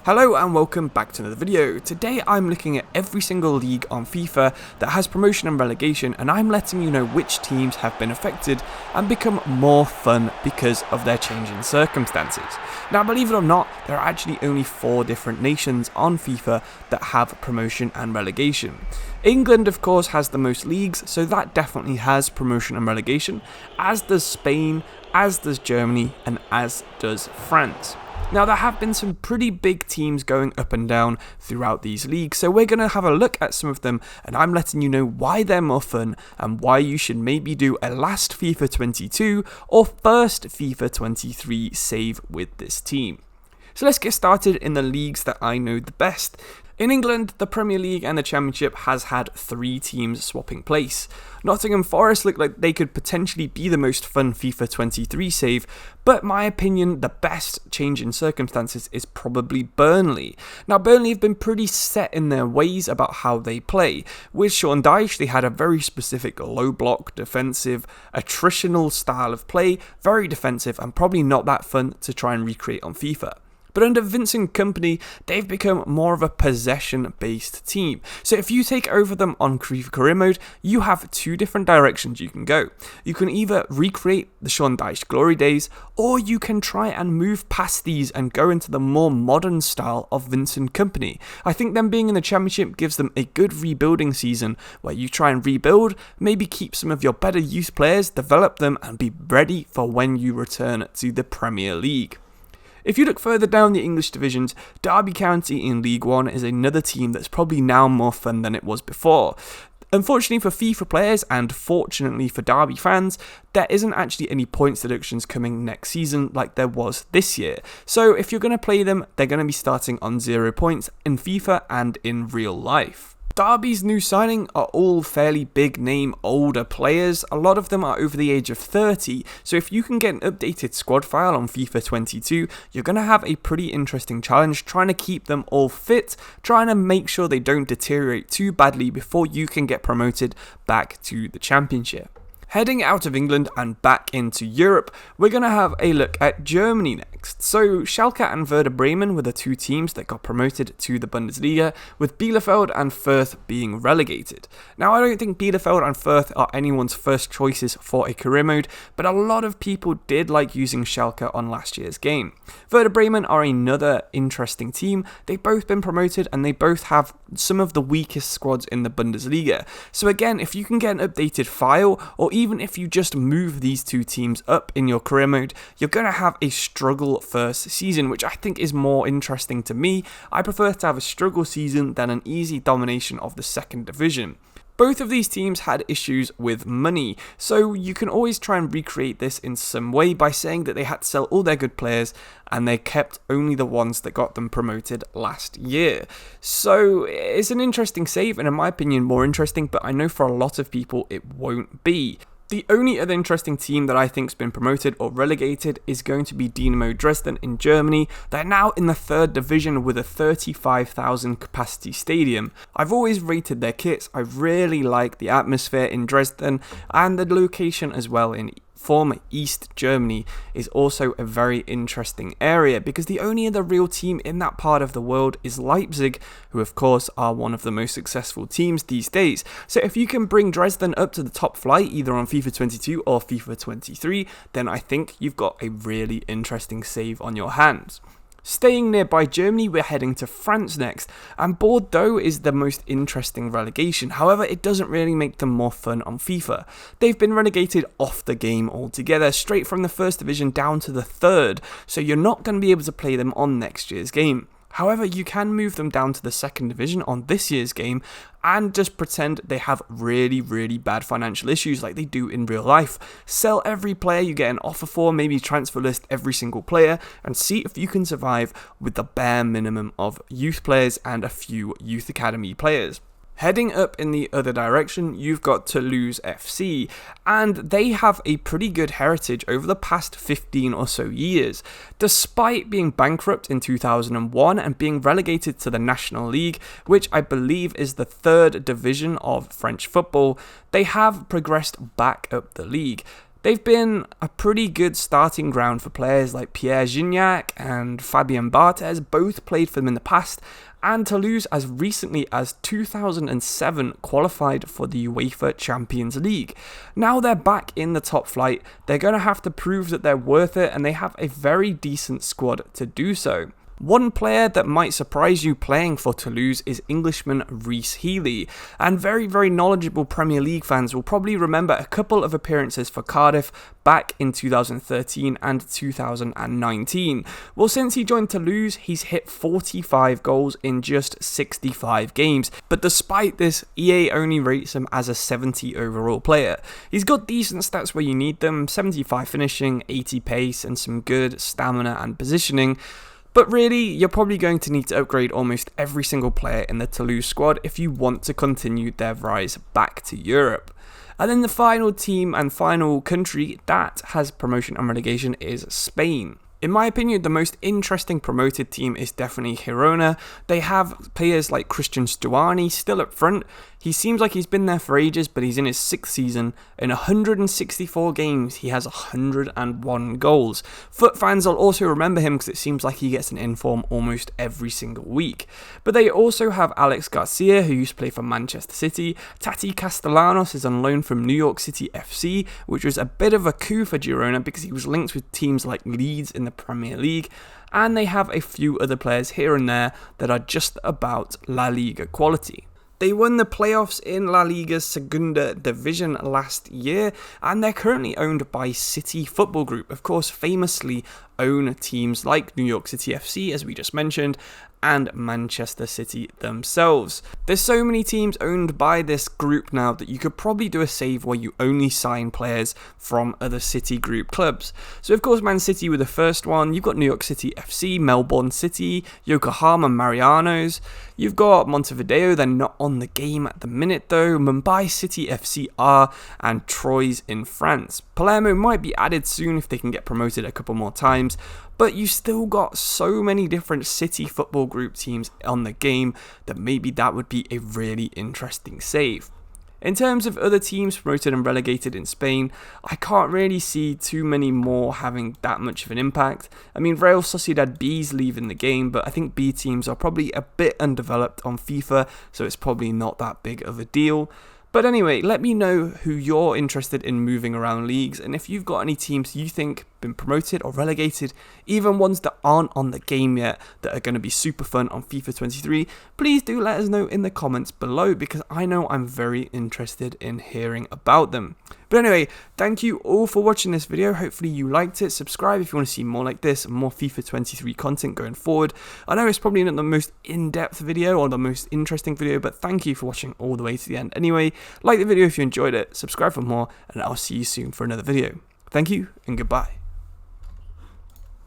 Hello and welcome back to another video. Today I'm looking at every single league on FIFA that has promotion and relegation, and I'm letting you know which teams have been affected and become more fun because of their changing circumstances. Now, believe it or not, there are actually only 4 different nations on FIFA that have promotion and relegation. England, of course, has the most leagues, so that definitely has promotion and relegation, as does Spain, as does Germany, and as does France. Now, there have been some pretty big teams going up and down throughout these leagues, so we're going to have a look at some of them, and I'm letting you know why they're more fun and why you should maybe do a last FIFA 22 or first FIFA 23 save with this team. So let's get started in the leagues that I know the best. In England, the Premier League and the Championship has had 3 teams swapping place. Nottingham Forest look like they could potentially be the most fun FIFA 23 save, but my opinion, the best change in circumstances is probably Burnley. Now, Burnley have been pretty set in their ways about how they play. With Sean Dyche, they had a very specific low block, defensive, attritional style of play, very defensive and probably not that fun to try and recreate on FIFA. But under Vincent Kompany, they've become more of a possession-based team. So if you take over them on career mode, you have 2 different directions you can go. You can either recreate the Sean Dyche glory days, or you can try and move past these and go into the more modern style of Vincent Kompany. I think them being in the Championship gives them a good rebuilding season where you try and rebuild, maybe keep some of your better youth players, develop them, and be ready for when you return to the Premier League. If you look further down the English divisions, Derby County in League One is another team that's probably now more fun than it was before. Unfortunately for FIFA players and fortunately for Derby fans, there isn't actually any points deductions coming next season like there was this year. So if you're going to play them, they're going to be starting on 0 points in FIFA and in real life. Derby's new signing are all fairly big name older players. A lot of them are over the age of 30, so if you can get an updated squad file on FIFA 22, you're going to have a pretty interesting challenge trying to keep them all fit, trying to make sure they don't deteriorate too badly before you can get promoted back to the Championship. Heading out of England and back into Europe, we're going to have a look at Germany next. So Schalke and Werder Bremen were the 2 teams that got promoted to the Bundesliga, with Bielefeld and Fürth being relegated. Now, I don't think Bielefeld and Fürth are anyone's first choices for a career mode, but a lot of people did like using Schalke on last year's game. Werder Bremen are another interesting team. They've both been promoted and they both have some of the weakest squads in the Bundesliga. So again, if you can get an updated file, or even if you just move these 2 teams up in your career mode, you're going to have a struggle first season, which I think is more interesting to me. I prefer to have a struggle season than an easy domination of the second division. Both of these teams had issues with money, so you can always try and recreate this in some way by saying that they had to sell all their good players and they kept only the ones that got them promoted last year. So it's an interesting save, and in my opinion more interesting, but I know for a lot of people it won't be. The only other interesting team that I think's been promoted or relegated is going to be Dynamo Dresden in Germany. They're now in the 3rd division with a 35,000 capacity stadium. I've always rated their kits. I really like the atmosphere in Dresden, and the location as well in former East Germany is also a very interesting area, because the only other real team in that part of the world is Leipzig, who of course are one of the most successful teams these days. So if you can bring Dresden up to the top flight either on FIFA 22 or FIFA 23, then I think you've got a really interesting save on your hands. Staying nearby Germany, we're heading to France next, and Bordeaux is the most interesting relegation. However, it doesn't really make them more fun on FIFA. They've been relegated off the game altogether, straight from the 1st division down to the 3rd, so you're not going to be able to play them on next year's game. However, you can move them down to the 2nd division on this year's game and just pretend they have really, really bad financial issues like they do in real life. Sell every player you get an offer for, maybe transfer list every single player, and see if you can survive with the bare minimum of youth players and a few youth academy players. Heading up in the other direction, you've got Toulouse FC, and they have a pretty good heritage over the past 15 or so years. Despite being bankrupt in 2001 and being relegated to the National League, which I believe is the 3rd division of French football, they have progressed back up the league. They've been a pretty good starting ground for players like Pierre Gignac and Fabien Barthez, both played for them in the past, and Toulouse as recently as 2007 qualified for the UEFA Champions League. Now they're back in the top flight, they're going to have to prove that they're worth it, and they have a very decent squad to do so. One player that might surprise you playing for Toulouse is Englishman Rhys Healey, and very knowledgeable Premier League fans will probably remember a couple of appearances for Cardiff back in 2013 and 2019. Well, since he joined Toulouse, he's hit 45 goals in just 65 games, but despite this, EA only rates him as a 70 overall player. He's got decent stats where you need them, 75 finishing, 80 pace, and some good stamina and positioning. But really, you're probably going to need to upgrade almost every single player in the Toulouse squad if you want to continue their rise back to Europe. And then the final team and final country that has promotion and relegation is Spain. In my opinion, the most interesting promoted team is definitely Girona. They have players like Christian Stuani still up front. He seems like he's been there for ages, but he's in his 6th season. In 164 games, he has 101 goals. Foot fans will also remember him because it seems like he gets an inform almost every single week. But they also have Alex Garcia, who used to play for Manchester City. Tati Castellanos is on loan from New York City FC, which was a bit of a coup for Girona because he was linked with teams like Leeds in the Premier League. And they have a few other players here and there that are just about La Liga quality. They won the playoffs in La Liga's Segunda Division last year, and they're currently owned by City Football Group, of course famously own teams like New York City FC, as we just mentioned, and Manchester City themselves. There's so many teams owned by this group now that you could probably do a save where you only sign players from other City Group clubs. So of course Man City were the first one, you've got New York City FC, Melbourne City, Yokohama Marianos, you've got Montevideo, they're not on the game at the minute though, Mumbai City FC are, and Troyes in France. Palermo might be added soon if they can get promoted a couple more times, but you still got so many different City Football Group teams on the game that maybe that would be a really interesting save. In terms of other teams promoted and relegated in Spain, I can't really see too many more having that much of an impact. I mean, Real Sociedad B's leaving the game, but I think B teams are probably a bit undeveloped on FIFA, so it's probably not that big of a deal. But anyway, let me know who you're interested in moving around leagues, and if you've got any teams you think been promoted or relegated, even ones that aren't on the game yet that are going to be super fun on FIFA 23, please do let us know in the comments below, because I know I'm very interested in hearing about them. But anyway, thank you all for watching this video. Hopefully you liked it. Subscribe if you want to see more like this and more FIFA 23 content going forward. I know it's probably not the most in-depth video or the most interesting video, but thank you for watching all the way to the end. Anyway, like the video if you enjoyed it, subscribe for more, and I'll see you soon for another video. Thank you and goodbye.